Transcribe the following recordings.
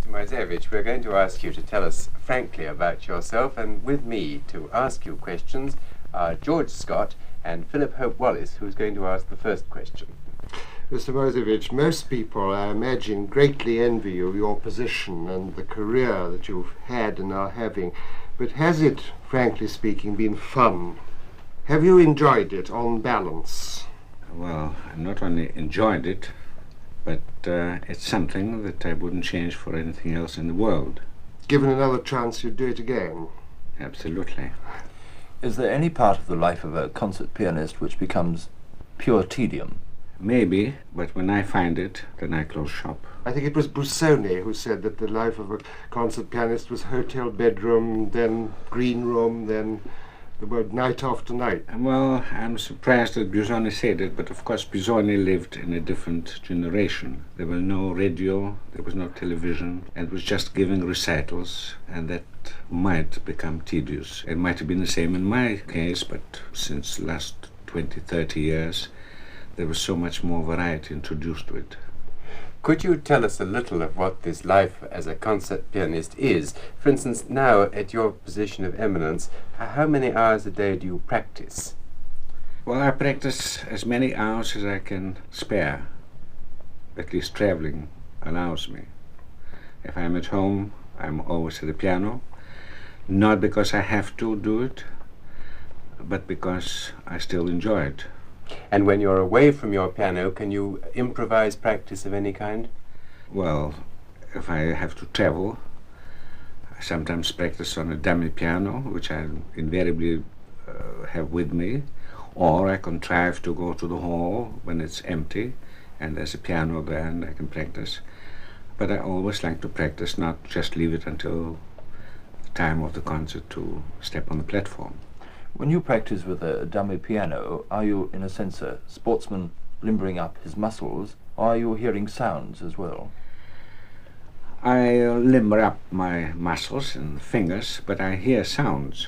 Mr. Moiseiwitsch, we're going to ask you to tell us frankly about yourself, and with me to ask you questions are George Scott and Philip Hope-Wallace, who's going to ask the first question. Mr. Moiseiwitsch, most people, I imagine, greatly envy you, your position and the career that you've had and are having. But has it, frankly speaking, been fun? Have you enjoyed it on balance? Well, I not only enjoyed it, but it's something that I wouldn't change for anything else in the world. Given another chance, you'd do it again? Absolutely. Is there any part of the life of a concert pianist which becomes pure tedium? Maybe, but when I find it, then I close shop. I think it was Busoni who said that the life of a concert pianist was hotel bedroom, then green room, then the word night after night. Well, I'm surprised that Busoni said it, but of course Busoni lived in a different generation. There was no radio, there was no television, and it was just giving recitals, and that might become tedious. It might have been the same in my case, but since the last 20, 30 years, there was so much more variety introduced to it. Could you tell us a little of what this life as a concert pianist is? For instance, now at your position of eminence, how many hours a day do you practice? Well, I practice as many hours as I can spare. At least traveling allows me. If I'm at home, I'm always at the piano, not because I have to do it, but because I still enjoy it. And when you're away from your piano, can you improvise practice of any kind? Well, if I have to travel, I sometimes practice on a dummy piano, which I invariably have with me, or I contrive to go to the hall when it's empty and there's a piano there and I can practice. But I always like to practice, not just leave it until the time of the concert to step on the platform. When you practice with a dummy piano, are you, in a sense, a sportsman limbering up his muscles, or are you hearing sounds as well? I limber up my muscles and fingers, but I hear sounds.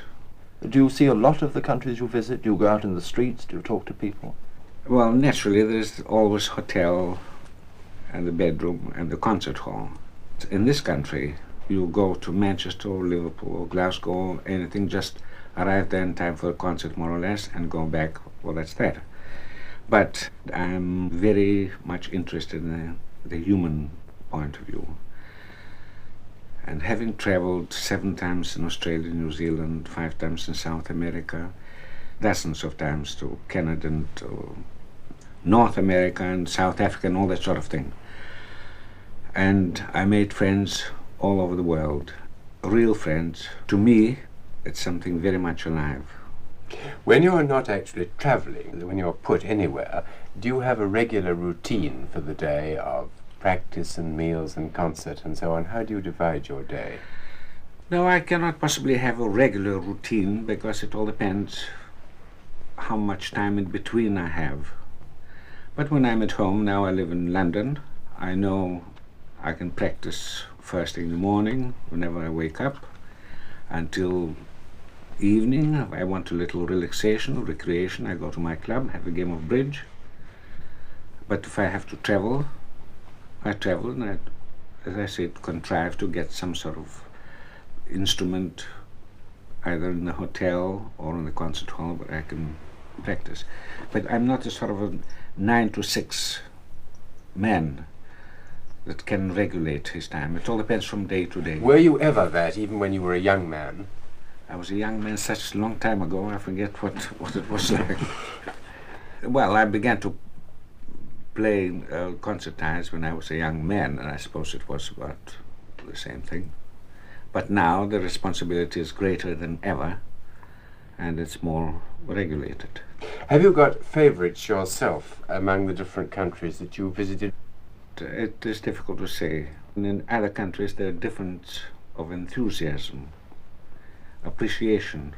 Do you see a lot of the countries you visit? Do you go out in the streets? Do you talk to people? Well, naturally, there's always hotel and the bedroom and the concert hall. In this country, you go to Manchester or Liverpool or Glasgow or anything, just arrive there in time for a concert more or less and go back, well, that's that. But I'm very much interested in the human point of view. And having traveled 7 times in Australia, New Zealand, 5 times in South America, dozens of times to Canada and to North America and South Africa and all that sort of thing. And I made friends all over the world, real friends. To me, it's something very much alive. When you're not actually traveling, when you're put anywhere, do you have a regular routine for the day of practice and meals and concert and so on? How do you divide your day? No, I cannot possibly have a regular routine because it all depends how much time in between I have. But when I'm at home, now I live in London, I know I can practice first thing in the morning, whenever I wake up, until evening. If I want a little relaxation or recreation, I go to my club, have a game of bridge. But if I have to travel, I travel and I, as I said, contrive to get some sort of instrument either in the hotel or in the concert hall where I can practice. But I'm not a sort of a 9 to 6 man that can regulate his time. It all depends from day to day. Were you ever that, even when you were a young man? I was a young man such a long time ago, I forget what it was like. Well, I began to play concertize when I was a young man, and I suppose it was about the same thing. But now the responsibility is greater than ever, and it's more regulated. Have you got favorites yourself among the different countries that you visited? It is difficult to say. In other countries there are different of enthusiasm, appreciation,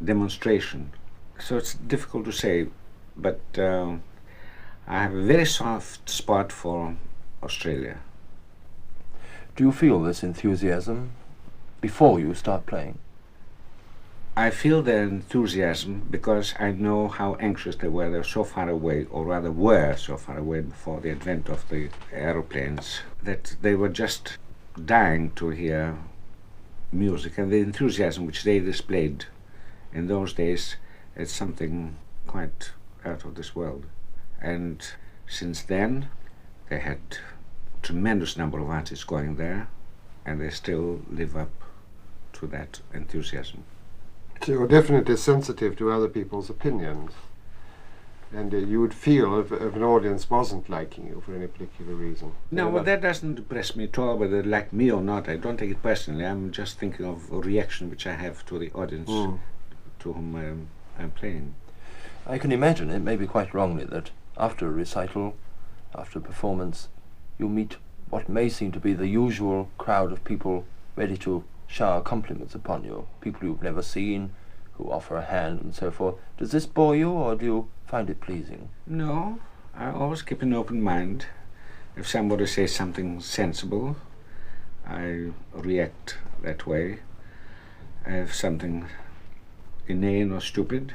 demonstration. So it's difficult to say, but I have a very soft spot for Australia. Do you feel this enthusiasm before you start playing? I feel their enthusiasm because I know how anxious they were. They were so far away, or rather were so far away before the advent of the aeroplanes, that they were just dying to hear music, and the enthusiasm which they displayed in those days is something quite out of this world. And since then, they had a tremendous number of artists going there, and they still live up to that enthusiasm. So you're definitely sensitive to other people's opinions, and you would feel if an audience wasn't liking you for any particular reason. No, well, that doesn't depress me at all, whether they like me or not. I don't take it personally. I'm just thinking of a reaction which I have to the audience to whom I'm playing. I can imagine, it may be quite wrongly, that after a recital, after a performance, you meet what may seem to be the usual crowd of people ready to shower compliments upon you, people you've never seen, who offer a hand and so forth. Does this bore you, or do you find it pleasing? No, I always keep an open mind. If somebody says something sensible, I react that way. If something inane or stupid,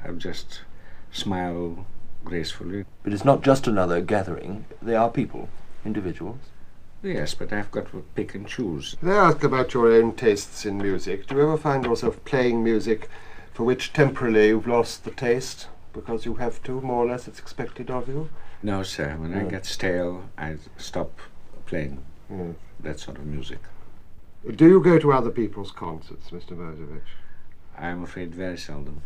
I'll just smile gracefully. But it's not just another gathering, they are people, individuals. Yes, but I've got to pick and choose. Can I ask about your own tastes in music? Do you ever find yourself playing music for which temporarily you've lost the taste because you have to, more or less, it's expected of you? No, sir. When I get stale, I stop playing that sort of music. Do you go to other people's concerts, Mr. Moiseiwitsch? I'm afraid very seldom.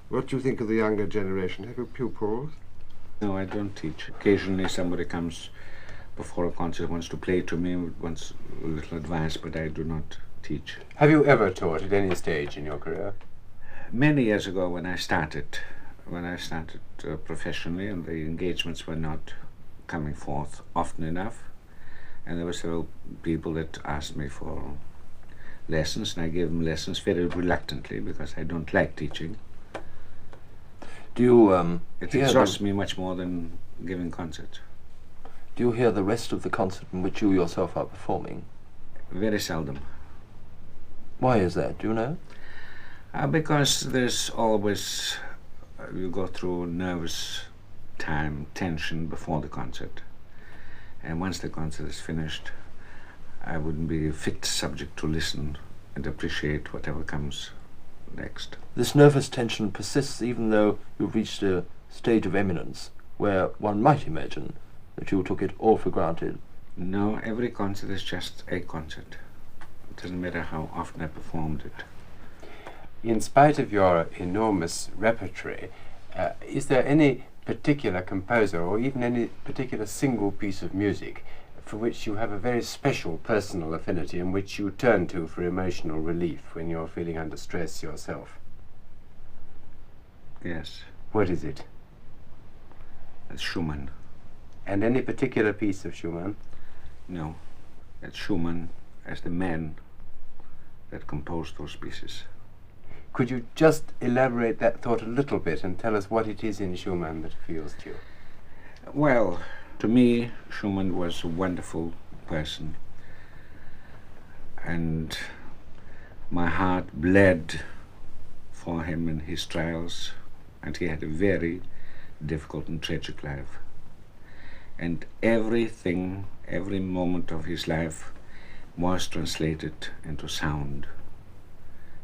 What do you think of the younger generation? Have you pupils? No, I don't teach. Occasionally somebody comes before a concert, wants to play to me, wants a little advice, but I do not teach. Have you ever taught at any stage in your career? Many years ago when I started professionally, and the engagements were not coming forth often enough, and there were several people that asked me for lessons, and I gave them lessons very reluctantly because I don't like teaching. Do you It exhausts me much more than giving concerts. Do you hear the rest of the concert in which you yourself are performing? Very seldom. Why is that? Do you know? Because there's always, you go through nervous time, tension before the concert. And once the concert is finished, I wouldn't be a fit subject to listen and appreciate whatever comes next. This nervous tension persists even though you've reached a stage of eminence where one might imagine that you took it all for granted. No, every concert is just a concert. It doesn't matter how often I performed it. In spite of your enormous repertory, is there any particular composer or even any particular single piece of music for which you have a very special personal affinity and which you turn to for emotional relief when you're feeling under stress yourself? Yes, What is it? it's Schumann. And any particular piece of Schumann? No, it's Schumann as the man that composed those pieces. Could you just elaborate that thought a little bit and tell us what it is in Schumann that appeals to you? Well, to me, Schumann was a wonderful person, and my heart bled for him in his trials, and he had a very difficult and tragic life. And everything, every moment of his life was translated into sound.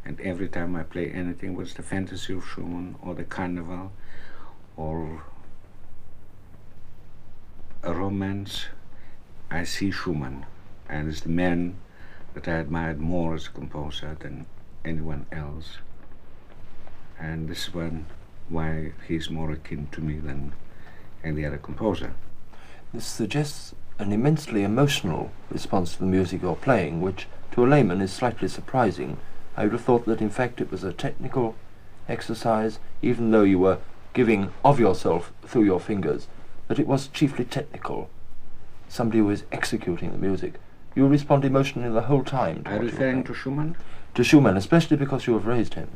And every time I play anything, whether it's the fantasy of Schumann or the carnival or a romance, I see Schumann, and it's the man that I admired more as a composer than anyone else. And this is why he's more akin to me than any other composer. This suggests an immensely emotional response to the music you're playing, which to a layman is slightly surprising. I would have thought that in fact it was a technical exercise, even though you were giving of yourself through your fingers, that it was chiefly technical. Somebody who is executing the music. You respond emotionally the whole time. Are you referring to Schumann? To Schumann, especially because you have raised him.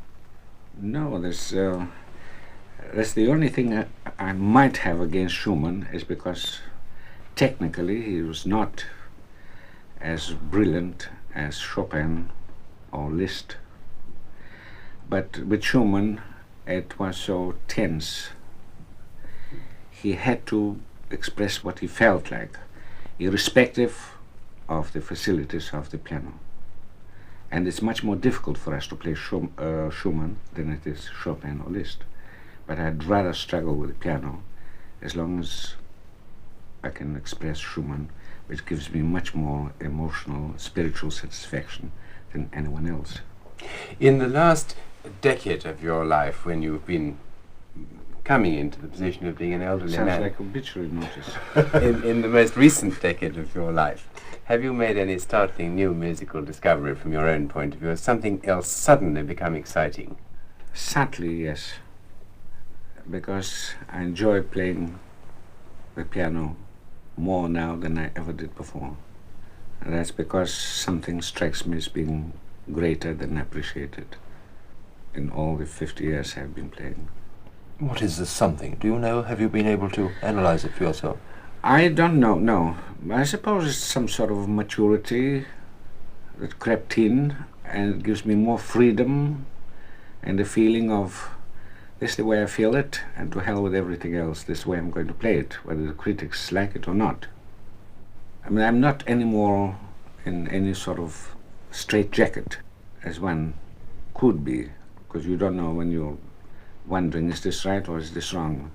No, that's the only thing I might have against Schumann, is because technically he was not as brilliant as Chopin or Liszt. But with Schumann, it was so tense. He had to express what he felt like, irrespective of the facilities of the piano. And it's much more difficult for us to play Schumann than it is Chopin or Liszt. But I'd rather struggle with the piano as long as I can express Schumann, which gives me much more emotional, spiritual satisfaction than anyone else. In the last decade of your life, when you've been coming into the position of being an elderly Sounds man, like obituary notice. in the most recent decade of your life, have you made any startling new musical discovery from your own point of view? Has something else suddenly become exciting? Sadly, yes, because I enjoy playing the piano more now than I ever did before. And that's because something strikes me as being greater than appreciated in all the 50 years I've been playing. What is this something? Do you know? Have you been able to analyze it for yourself? I don't know, no. I suppose it's some sort of maturity that crept in, and it gives me more freedom and a feeling of this is the way I feel it, and to hell with everything else, this is the way I'm going to play it, whether the critics like it or not. I mean, I'm not anymore in any sort of straitjacket as one could be, because you don't know when you're wondering, is this right or is this wrong?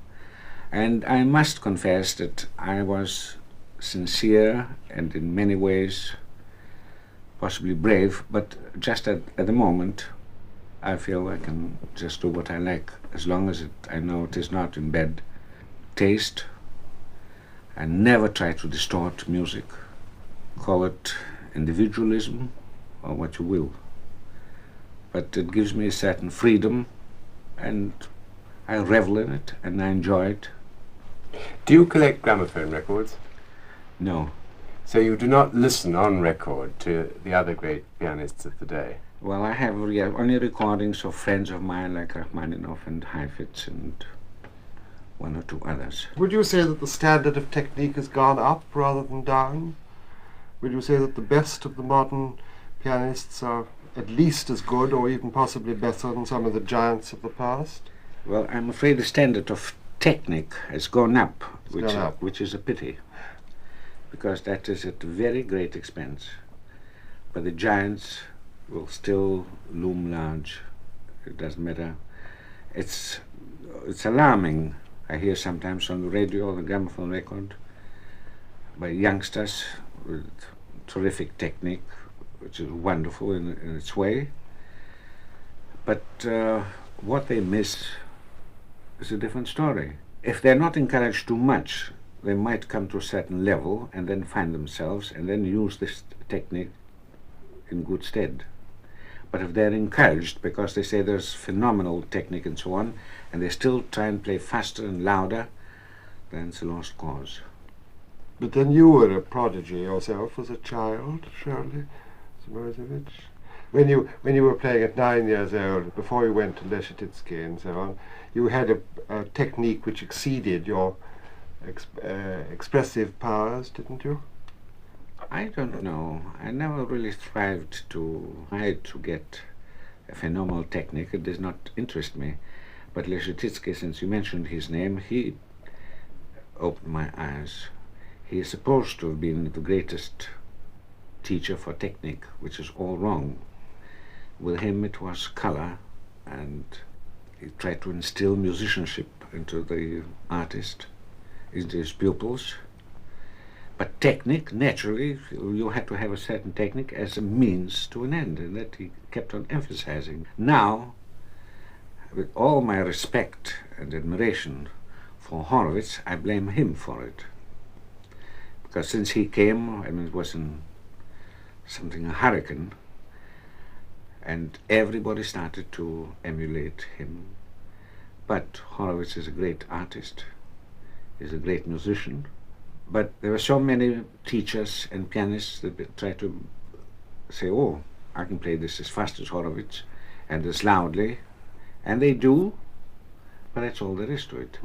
And I must confess that I was sincere and in many ways possibly brave, but just at the moment I feel I can just do what I like, as long as I know it is not in bad taste. I never try to distort music, call it individualism or what you will. But it gives me a certain freedom, and I revel in it and I enjoy it. Do you collect gramophone records? No. So you do not listen on record to the other great pianists of the day? Well, I have only recordings of friends of mine like Rachmaninoff and Heifetz and one or two others. Would you say that the standard of technique has gone up rather than down? Would you say that the best of the modern pianists are at least as good or even possibly better than some of the giants of the past? Well, I'm afraid the standard of technique has gone up, which is a pity, because that is at very great expense. But the giants will still loom large. It doesn't matter. It's alarming. I hear sometimes on the radio or the gramophone record by youngsters with terrific technique, which is wonderful in its way. But what they miss is a different story. If they're not encouraged too much, they might come to a certain level and then find themselves and then use this technique in good stead. But if they're encouraged because they say there's phenomenal technique and so on, and they still try and play faster and louder, then it's a lost cause. But then you were a prodigy yourself as a child, surely, Moiseiwitsch? When you were playing at 9 years old, before you went to Leschetizky and so on, you had a technique which exceeded your expressive powers, didn't you? I don't know. I never really strived to try to get a phenomenal technique. It does not interest me. But Leschetizky, since you mentioned his name, he opened my eyes. He is supposed to have been the greatest teacher for technique, which is all wrong. With him it was color, and he tried to instill musicianship into the artist, into his pupils. But technique, naturally, you had to have a certain technique as a means to an end, and that he kept on emphasizing. Now, with all my respect and admiration for Horowitz, I blame him for it. Because since he came, I mean, it was something a hurricane, and everybody started to emulate him. But Horowitz is a great artist, he's a great musician. But there were so many teachers and pianists that try to say, oh, I can play this as fast as Horowitz and as loudly, and they do, but that's all there is to it.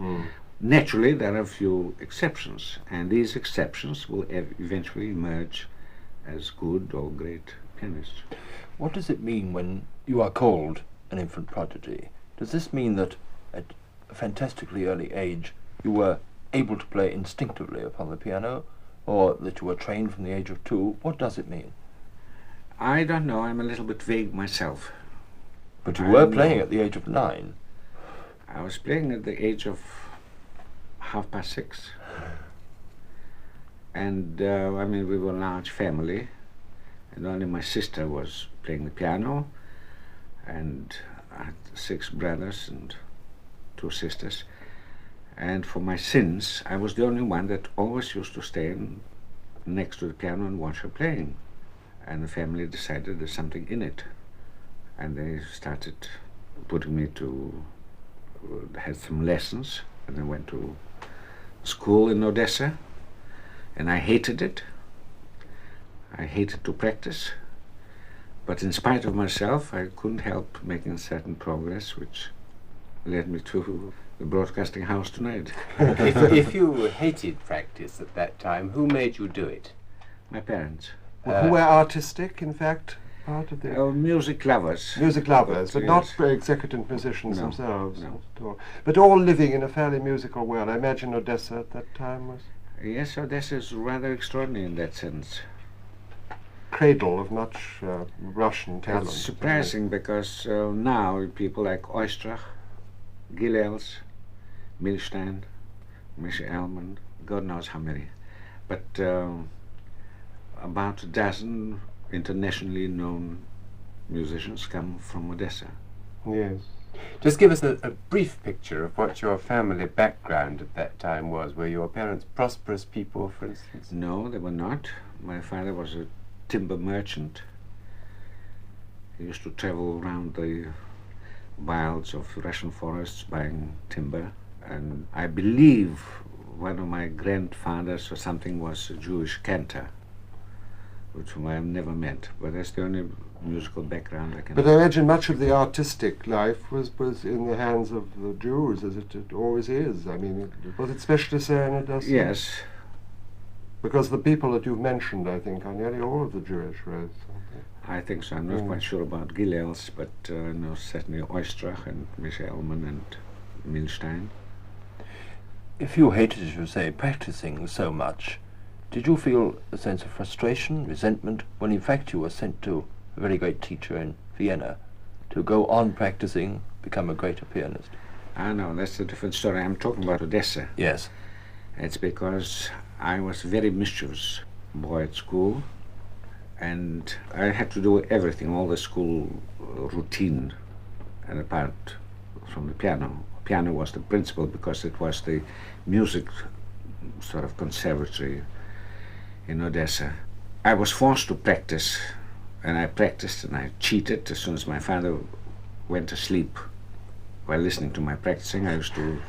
Naturally, there are a few exceptions, and these exceptions will eventually emerge as good or great pianists. What does it mean when you are called an infant prodigy? Does this mean that at a fantastically early age you were able to play instinctively upon the piano, or that you were trained from the age of 2. What does it mean? I don't know, I'm a little bit vague myself. But you were playing at the age of 9. I was playing at the age of 6:30. And I mean, we were a large family, and only my sister was playing the piano, and I had 6 brothers and 2 sisters. And for my sins, I was the only one that always used to stay next to the piano and watch her playing. And the family decided there's something in it. And they started putting me to, had some lessons, and I went to school in Odessa, and I hated it. I hated to practice, but in spite of myself, I couldn't help making certain progress, which led me to the broadcasting house tonight. If you hated practice at that time, who made you do it? My parents. Who were artistic, in fact, part of the... Music lovers. Music lovers, but Yes. not executive musicians No, themselves. no. At all. But all living in a fairly musical world. I imagine Odessa at that time was Yes, Odessa is rather extraordinary in that sense. cradle of much Russian talent. It's surprising because now people like Oistrach, Gilels, Milstein, Misha Elman, God knows how many, but about a dozen internationally known musicians come from Odessa. Yes. Just give us a brief picture of what your family background at that time was. Were your parents prosperous people, for instance? No, they were not. My father was a timber merchant. He used to travel around the wilds of Russian forests buying timber, and I believe one of my grandfathers or something was a Jewish cantor, which I have never met, but that's the only musical background I can. But I imagine much of the artistic life was in the hands of the Jews, as it always is. I mean, was it especially so in Odessa? Yes, Because the people that you've mentioned, I think, are nearly all of the Jewish race. I think so. I'm not quite sure about Gilels, but I know certainly Oistrach and Misha Elman and Milstein. If you hated, as you say, practicing so much, did you feel a sense of frustration, resentment, when in fact you were sent to a very great teacher in Vienna to go on practicing, become a greater pianist? Ah, no, that's a different story. I'm talking about Odessa. Yes. It's because I was a very mischievous boy at school, and I had to do everything, all the school routine, and apart from the piano. Piano was the principal because it was the music sort of conservatory in Odessa. I was forced to practice, and I practiced and I cheated. As soon as my father went to sleep while listening to my practicing, I used to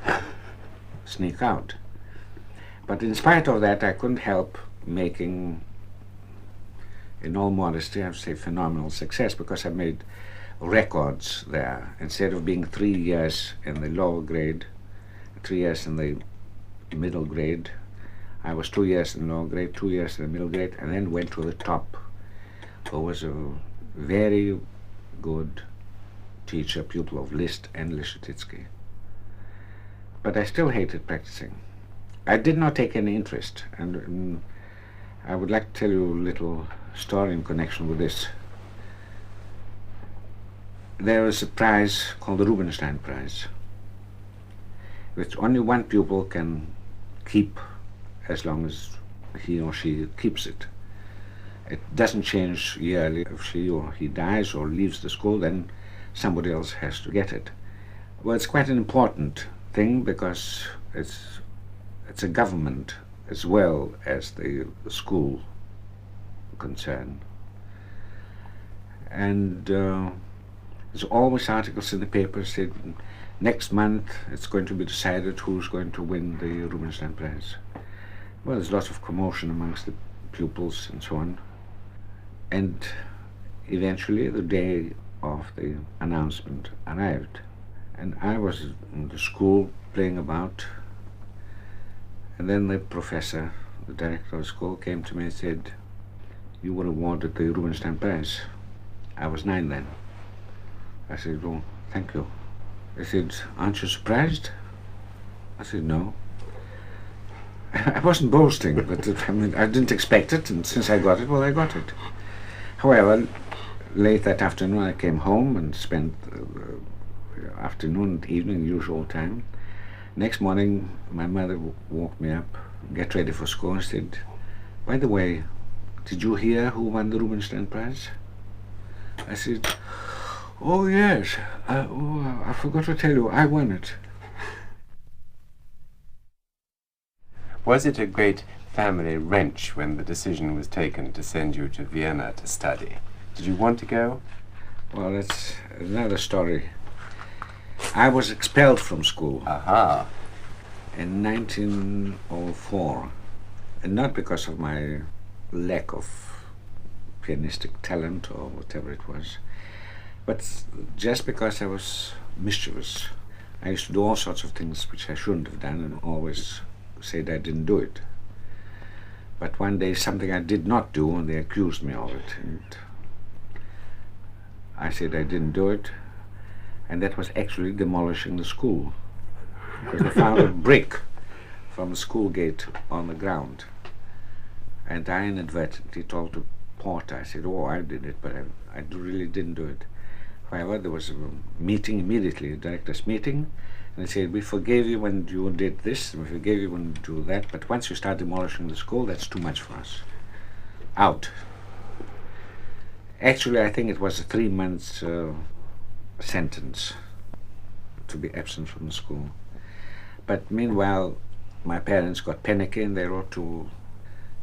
sneak out. But in spite of that, I couldn't help making, in all modesty, I would say phenomenal success, because I made records there. Instead of being 3 years in the lower grade, 3 years in the middle grade, I was 2 years in the lower grade, 2 years in the middle grade, and then went to the top, who was a very good teacher, pupil of Liszt and Liszt-Titsky. But I still hated practicing. I did not take any interest, and I would like to tell you a little story in connection with this. There was a prize called the Rubinstein Prize, which only one pupil can keep as long as he or she keeps it. It doesn't change yearly. If she or he dies or leaves the school, then somebody else has to get it. Well, it's quite an important thing because it's a government as well as the school concern. And there's always articles in the paper saying next month it's going to be decided who's going to win the Rubinstein Prize. Well, there's lots of commotion amongst the pupils and so on. And eventually the day of the announcement arrived, and I was in the school playing about, and then the professor, the director of the school, came to me and said, "You were awarded the Rubinstein Prize." I was 9 then. I said, "Oh, thank you." He said, "Aren't you surprised?" I said, "No." I wasn't boasting, but I mean, I didn't expect it, and since I got it, well, I got it. However, late that afternoon I came home and spent afternoon and evening, usual time. Next morning, my mother woke me up, get ready for school, and said, "By the way, did you hear who won the Rubinstein Prize?" I said, "Oh yes, I forgot to tell you, I won it." Was it a great family wrench when the decision was taken to send you to Vienna to study? Did you want to go? Well, that's another story. I was expelled from school Aha. in 1904, and not because of my lack of pianistic talent or whatever it was, but just because I was mischievous. I used to do all sorts of things which I shouldn't have done, and always said I didn't do it. But one day something I did not do, and they accused me of it, and I said I didn't do it, and that was actually demolishing the school, because they found a brick from the school gate on the ground, and I inadvertently told the porter, I said, "Oh, I did it, but I really didn't do it." However, there was a meeting immediately, a director's meeting, and they said, "We forgave you when you did this, and we forgave you when you do that, but once you start demolishing the school, that's too much for us. Out." Actually, I think it was a 3-month sentence to be absent from the school. But meanwhile, my parents got panicky, and they wrote to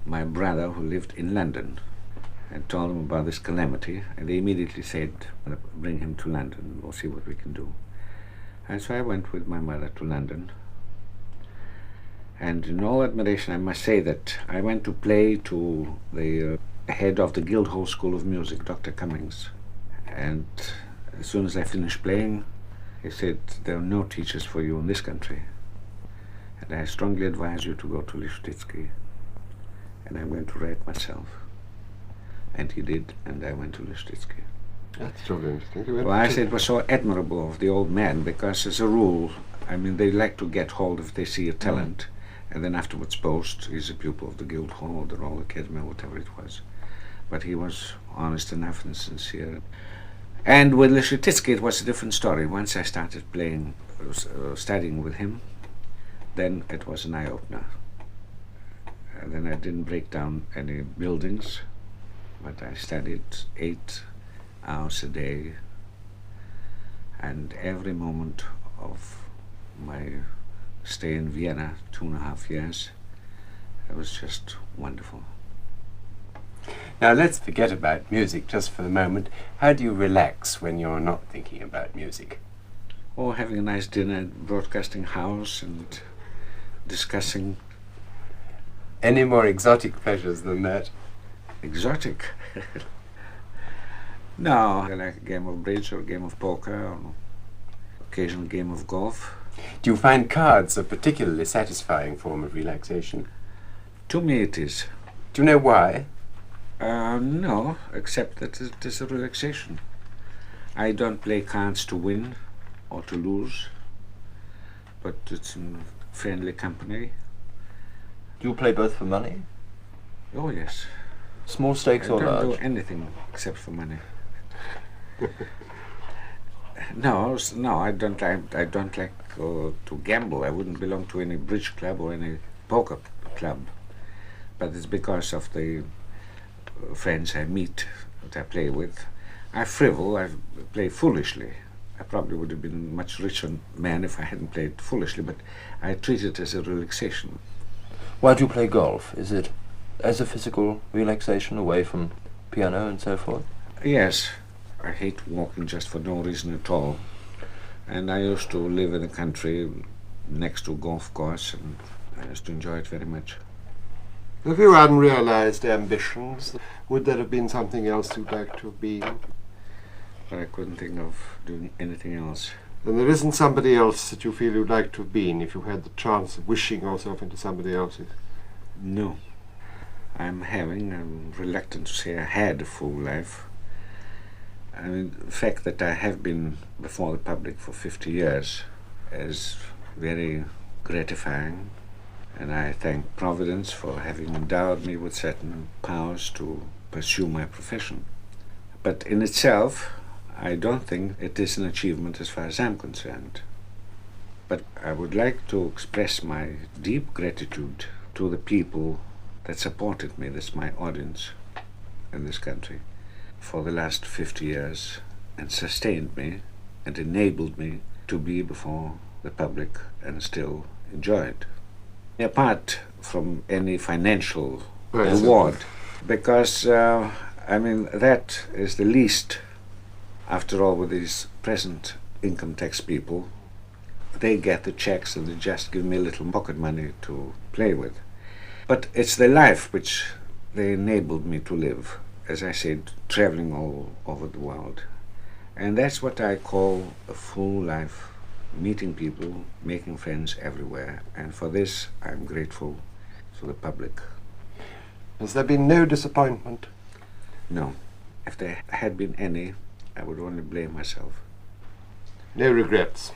my brother, who lived in London, and told him about this calamity, and they immediately said, "Bring him to London, we'll see what we can do." And so I went with my mother to London, and in all admiration I must say that I went to play to the head of the Guildhall School of Music, Dr. Cummings, and as soon as I finished playing, he said, "There are no teachers for you in this country, and I strongly advise you to go to Lisztitsky, and I'm going to write myself." And he did, and I went to Lisztitsky. That's so interesting. Well, I said it was so admirable of the old man, because as a rule, I mean, they like to get hold if they see a talent, and then afterwards boast he's a pupil of the Guildhall or the Royal Academy or whatever it was. But he was honest enough and sincere. And with Lisztitsky it was a different story. Once I started playing, studying with him, then it was an eye-opener. And then I didn't break down any buildings, but I studied 8 hours a day, and every moment of my stay in Vienna, 2.5 years, it was just wonderful. Now let's forget about music just for the moment. How do you relax when you're not thinking about music? Or having a nice dinner at Broadcasting House and discussing. Any more exotic pleasures than that? Exotic? No, I like a game of bridge or a game of poker or occasional game of golf. Do you find cards a particularly satisfying form of relaxation? To me it is. Do you know why? No, except that it is a relaxation. I don't play cards to win or to lose, but it's in friendly company. Do you play both for money? Oh yes. Small stakes I or don't large? do anything except for money. No, I don't like to gamble. I wouldn't belong to any bridge club or any poker club. But it's because of the friends I meet, that I play with. I frivol, I play foolishly. I probably would have been a much richer man if I hadn't played foolishly, but I treat it as a relaxation. Why do you play golf? Is it as a physical relaxation away from piano and so forth? Yes, I hate walking just for no reason at all. And I used to live in the country next to a golf course, and I used to enjoy it very much. Have you unrealized ambitions? Would there have been something else you'd like to have been? But I couldn't think of doing anything else. And there isn't somebody else that you feel you'd like to have been if you had the chance of wishing yourself into somebody else's? No. I'm reluctant to say I had a full life. I mean, the fact that I have been before the public for 50 years is very gratifying And I thank Providence for having endowed me with certain powers to pursue my profession. But in itself, I don't think it is an achievement as far as I'm concerned. But I would like to express my deep gratitude to the people that supported me, that's my audience in this country, for the last 50 years and sustained me and enabled me to be before the public and still enjoy it. Apart from any financial reward, because that is the least. After all, with these present income tax people, they get the checks and they just give me a little pocket money to play with. But it's the life which they enabled me to live, as I said, traveling all over the world. And that's what I call a full life, meeting people, making friends everywhere. And for this, I'm grateful to the public. Has there been no disappointment? No. If there had been any, I would only blame myself. No regrets?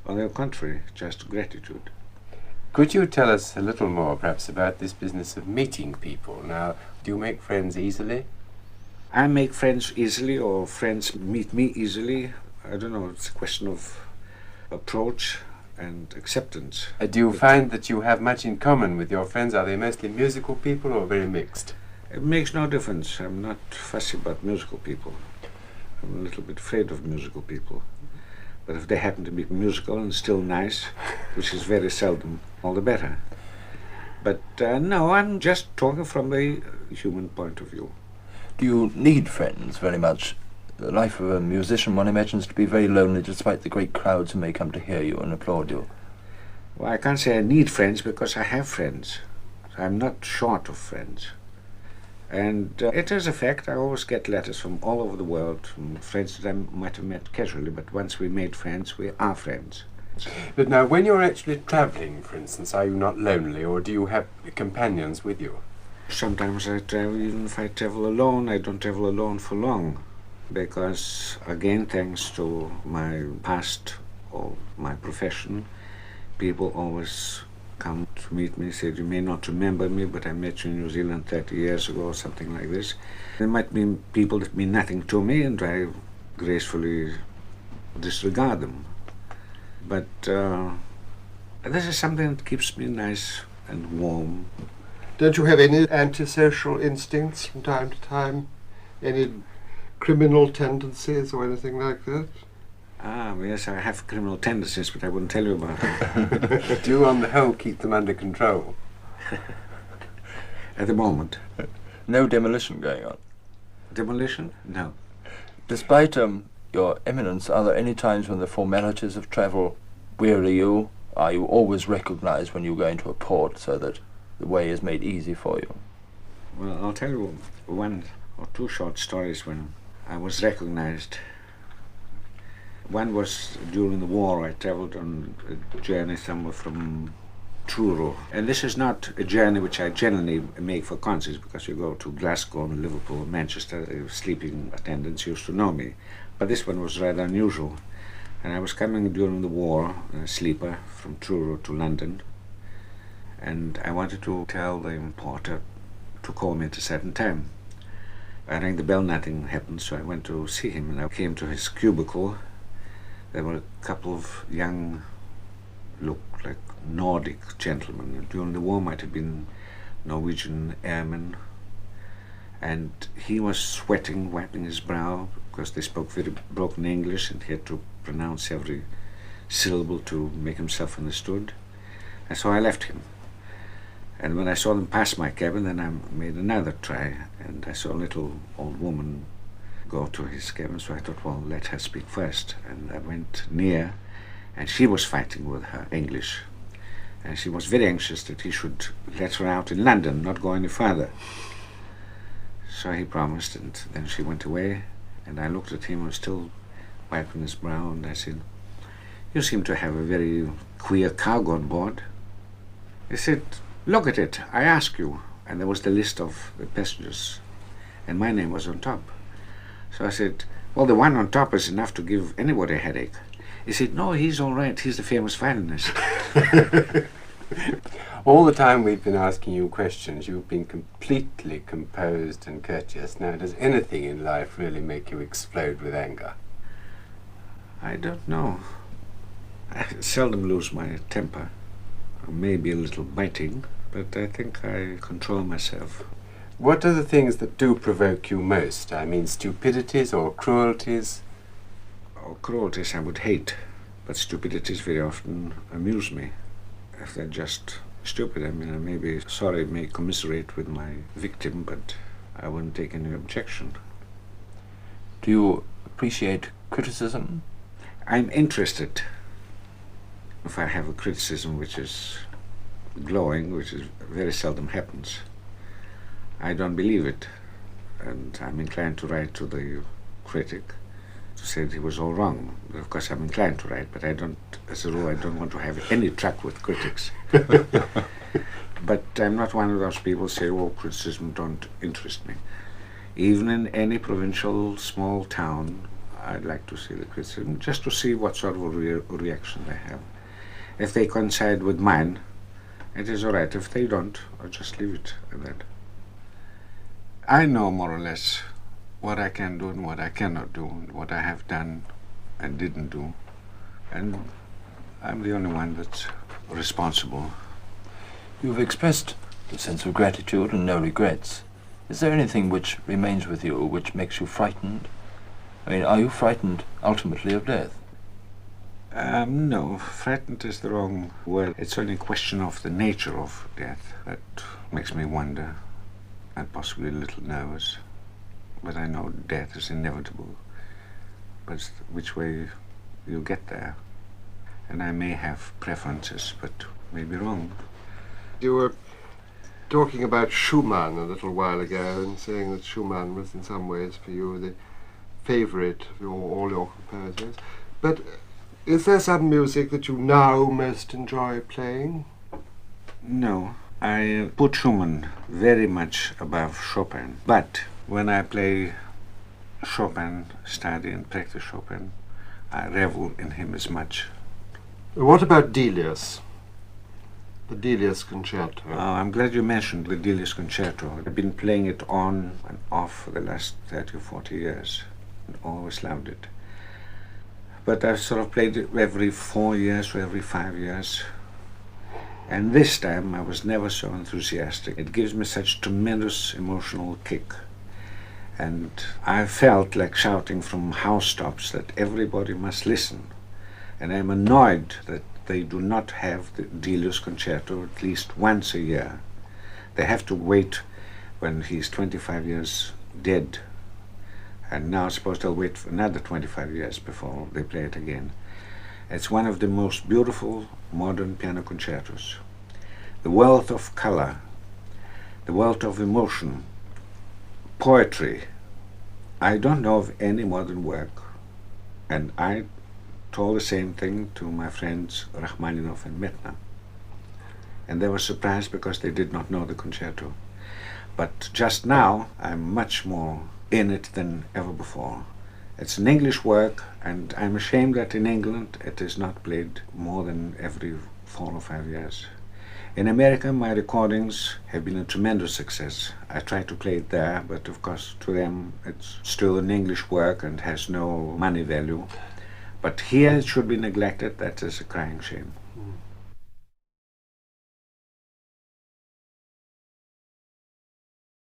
On the contrary, just gratitude. Could you tell us a little more, perhaps, about this business of meeting people? Now, do you make friends easily? I make friends easily, or friends meet me easily. I don't know, it's a question of approach and acceptance. Do you find that you have much in common with your friends? Are they mostly musical people or very mixed? It makes no difference. I'm not fussy about musical people. I'm a little bit afraid of musical people. But if they happen to be musical and still nice, which is very seldom, all the better. But no, I'm just talking from the human point of view. Do you need friends very much? The life of a musician, one imagines, to be very lonely despite the great crowds who may come to hear you and applaud you. Well, I can't say I need friends because I have friends. I'm not short of friends. And it is a fact, I always get letters from all over the world, from friends that I might have met casually, but once we made friends, we are friends. But now, when you're actually travelling, for instance, are you not lonely, or do you have companions with you? Sometimes I travel, even if I travel alone, I don't travel alone for long. Because, again, thanks to my past or my profession, people always come to meet me, said, you may not remember me, but I met you in New Zealand 30 years ago, or something like this. There might be people that mean nothing to me, and I gracefully disregard them. But this is something that keeps me nice and warm. Don't you have any antisocial instincts from time to time? Any criminal tendencies or anything like that? Yes, I have criminal tendencies, but I wouldn't tell you about them. Do you, on the whole, keep them under control? At the moment. No demolition going on? Demolition? No. Despite your eminence, are there any times when the formalities of travel weary you? Are you always recognized when you go into a port so that the way is made easy for you? Well, I'll tell you one or two short stories when I was recognized. One was during the war. I traveled on a journey somewhere from Truro. And this is not a journey which I generally make for concerts, because you go to Glasgow and Liverpool and Manchester, the sleeping attendants used to know me. But this one was rather unusual. And I was coming during the war, a sleeper, from Truro to London. And I wanted to tell the porter to call me at a certain time. I rang the bell, nothing happened, so I went to see him, and I came to his cubicle. There were a couple of young, looked like Nordic gentlemen, and during the war might have been Norwegian airmen. And he was sweating, wiping his brow, because they spoke very broken English, and he had to pronounce every syllable to make himself understood. And so I left him. And when I saw them pass my cabin, then I made another try, and I saw a little old woman go to his cabin, so I thought, well, let her speak first. And I went near, and she was fighting with her English. And she was very anxious that he should let her out in London, not go any further. So he promised, and then she went away, and I looked at him, he was still wiping his brow, and I said, you seem to have a very queer cargo on board. He said, look at it, I ask you. And there was the list of the passengers, and my name was on top. So I said, well, the one on top is enough to give anybody a headache. He said, no, he's all right, he's the famous violinist. All the time we've been asking you questions, you've been completely composed and courteous. Now, does anything in life really make you explode with anger? I don't know. I seldom lose my temper. Maybe a little biting, but I think I control myself. What are the things that do provoke you most? I mean, stupidities or cruelties? Oh, cruelties I would hate, but stupidities very often amuse me. If they're just stupid, I mean, I may be sorry, may commiserate with my victim, but I wouldn't take any objection. Do you appreciate criticism? I'm interested. If I have a criticism which is glowing, which is very seldom happens, I don't believe it, and I'm inclined to write to the critic to say that he was all wrong. But of course I'm inclined to write, but I don't, as a rule, I don't want to have any truck with critics. But I'm not one of those people who say, oh, criticism don't interest me. Even in any provincial small town, I'd like to see the criticism, just to see what sort of a reaction they have. If they coincide with mine, it is all right. If they don't, I'll just leave it at that. I know more or less what I can do and what I cannot do, and what I have done and didn't do. And I'm the only one that's responsible. You've expressed a sense of gratitude and no regrets. Is there anything which remains with you which makes you frightened? I mean, are you frightened ultimately of death? No, frightened is the wrong word. It's only a question of the nature of death that makes me wonder, and possibly a little nervous. But I know death is inevitable. But which way you get there? And I may have preferences, but may be wrong. You were talking about Schumann a little while ago and saying that Schumann was in some ways for you the favourite of all your composers. But is there some music that you now most enjoy playing? No, I put Schumann very much above Chopin. But when I play Chopin, study and practice Chopin, I revel in him as much. What about Delius? The Delius Concerto. Oh, I'm glad you mentioned the Delius Concerto. I've been playing it on and off for the last 30 or 40 years and always loved it. But I've sort of played it every 4 years or every 5 years. And this time I was never so enthusiastic. It gives me such tremendous emotional kick. And I felt like shouting from housetops that everybody must listen. And I'm annoyed that they do not have the Delius Concerto at least once a year. They have to wait when he's 25 years dead. And now I suppose they'll wait for another 25 years before they play it again. It's one of the most beautiful modern piano concertos. The wealth of color, the wealth of emotion, poetry. I don't know of any modern work, and I told the same thing to my friends Rachmaninoff and Medtner. And they were surprised because they did not know the concerto. But just now I'm much more in it than ever before. It's an English work, and I'm ashamed that in England it is not played more than every 4 or 5 years. In America, my recordings have been a tremendous success. I try to play it there, but of course to them it's still an English work and has no money value. But here it should be neglected. That is a crying shame.